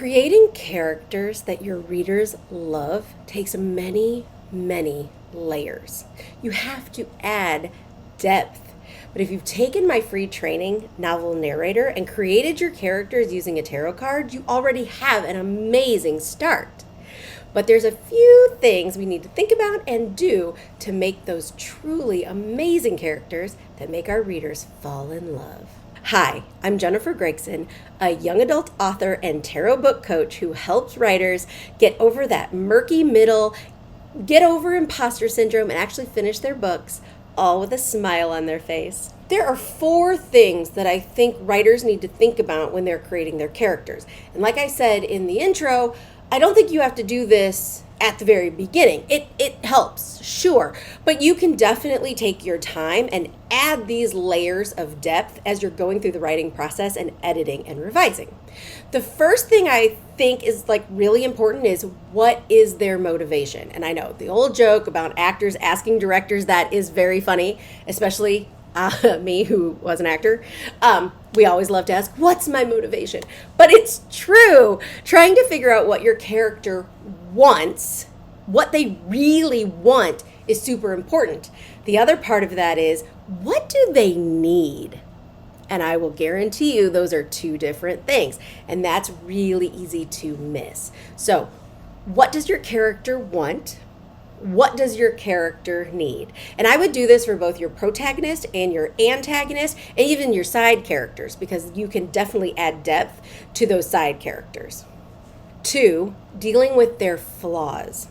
Creating characters that your readers love takes many, many layers. You have to add depth. But if you've taken my free training, Novel Narrator, and created your characters using a tarot card, you already have an amazing start. But there's a few things we need to think about and do to make those truly amazing characters that make our readers fall in love. Hi, I'm Jennifer Gregson, a young adult author and tarot book coach who helps writers get over that murky middle, get over imposter syndrome, and actually finish their books, all with a smile on their face. There are 4 things that I think writers need to think about when they're creating their characters. And like I said in the intro, I don't think you have to do this at the very beginning. It helps, sure, but you can definitely take your time and add these layers of depth as you're going through the writing process and editing and revising. The first thing I think is really important is, what is their motivation? And I know the old joke about actors asking directors that is very funny, especially me, who was an actor. We always love to ask, what's my motivation? But it's true. Trying to figure out what your character wants, what they really want, is super important. The other part of that is, what do they need? And I will guarantee you those are 2 different things. And that's really easy to miss. So, what does your character want? What does your character need? And I would do this for both your protagonist and your antagonist and even your side characters, because you can definitely add depth to those side characters. 2, dealing with their flaws.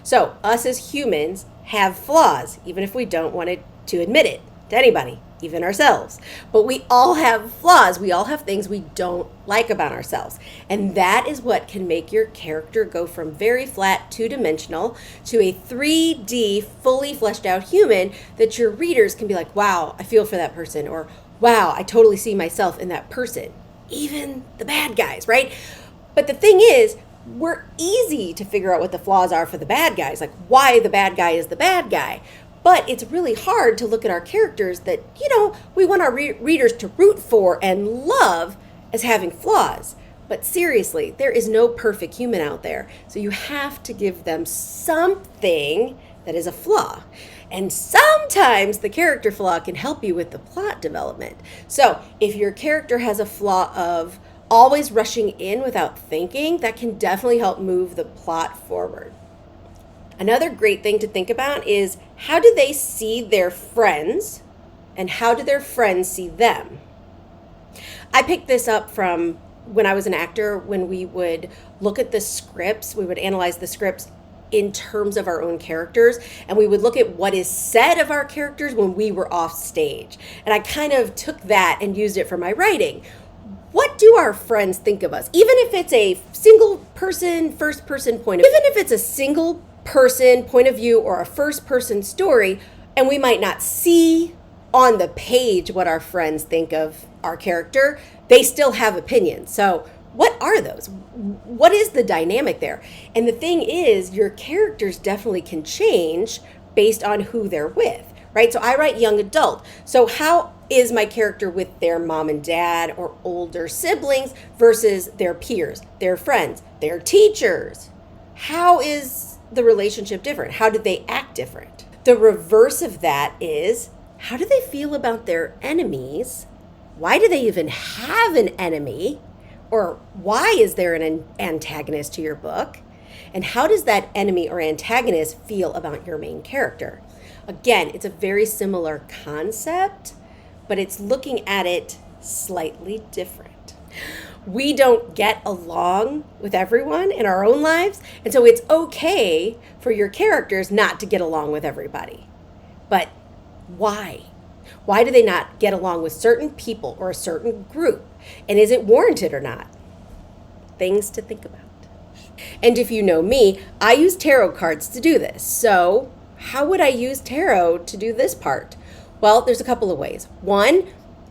So us as humans have flaws, even if we don't want to admit it to anybody, even ourselves. But we all have flaws. We all have things we don't like about ourselves. And that is what can make your character go from very flat, 2-dimensional to a 3D, fully fleshed out human that your readers can be like, wow, I feel for that person, or wow, I totally see myself in that person. Even the bad guys, right? But the thing is, we're easy to figure out what the flaws are for the bad guys, like why the bad guy is the bad guy. But it's really hard to look at our characters that, we want our readers to root for and love as having flaws. But seriously, there is no perfect human out there. So you have to give them something that is a flaw. And sometimes the character flaw can help you with the plot development. So if your character has a flaw of always rushing in without thinking, that can definitely help move the plot forward. Another great thing to think about is, how do they see their friends and how do their friends see them? I picked this up from when I was an actor. When we would look at the scripts, we would analyze the scripts in terms of our own characters, and we would look at what is said of our characters when we were off stage. And I kind of took that and used it for my writing. What do our friends think of us? Even if it's a single person, first person point of view, even if it's a single person point of view or a first person story, and we might not see on the page what our friends think of our character, they still have opinions. So what are those? What is the dynamic there? And the thing is, your characters definitely can change based on who they're with, right? So I write young adult. So how is my character with their mom and dad or older siblings versus their peers, their friends, their teachers? How is the relationship different? How do they act different? The reverse of that is, how do they feel about their enemies? Why do they even have an enemy? Or why is there an antagonist to your book? And how does that enemy or antagonist feel about your main character? Again, it's a very similar concept, but it's looking at it slightly different. We don't get along with everyone in our own lives, and so it's okay for your characters not to get along with everybody. But why? Why do they not get along with certain people or a certain group? And is it warranted or not? Things to think about. And if you know me, I use tarot cards to do this. So how would I use tarot to do this part? Well, there's a couple of ways. One,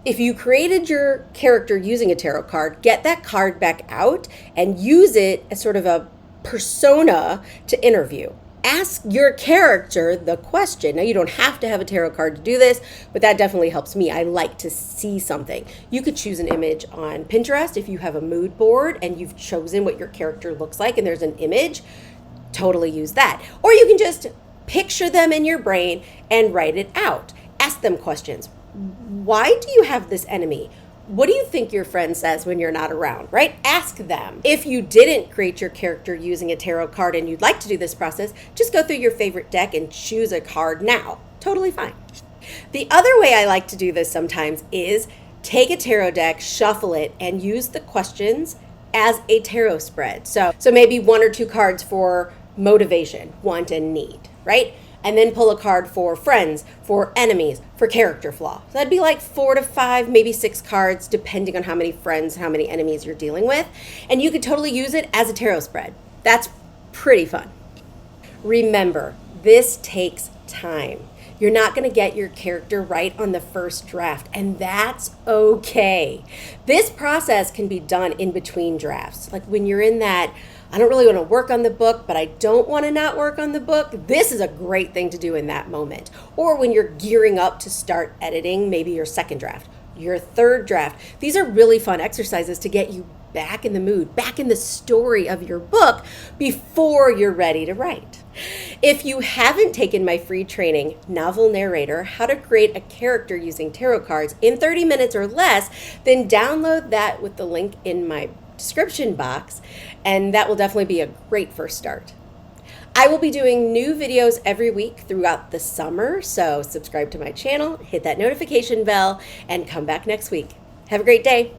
if you created your character using a tarot card, get that card back out and use it as sort of a persona to interview. ask your character the question. Now, you don't have to have a tarot card to do this, but that definitely helps me. I like to see something. You could choose an image on Pinterest if you have a mood board and you've chosen what your character looks like and there's an image. Totally use that. Or you can just picture them in your brain and write it out. Ask them questions. Why do you have this enemy? What do you think your friend says when you're not around, right? Ask them. If you didn't create your character using a tarot card and you'd like to do this process, just go through your favorite deck and choose a card now. Totally fine. The other way I like to do this sometimes is take a tarot deck, shuffle it, and use the questions as a tarot spread. So maybe 1 or 2 cards for motivation, want, and need, right? And then pull a card for friends, for enemies, for character flaw. So that'd be like 4 to 5, maybe 6 cards, depending on how many friends, how many enemies you're dealing with. And you could totally use it as a tarot spread. That's pretty fun. Remember, this takes time. You're not going to get your character right on the first draft, and that's okay. This process can be done in between drafts. Like when you're in that, I don't really want to work on the book, but I don't want to not work on the book. This is a great thing to do in that moment. Or when you're gearing up to start editing, maybe your second draft, your third draft. These are really fun exercises to get you back in the mood, back in the story of your book before you're ready to write. If you haven't taken my free training, Novel Narrator, How to Create a Character Using Tarot Cards in 30 minutes or less, then download that with the link in my description box, and that will definitely be a great first start. I will be doing new videos every week throughout the summer, so subscribe to my channel, hit that notification bell, and come back next week. Have a great day.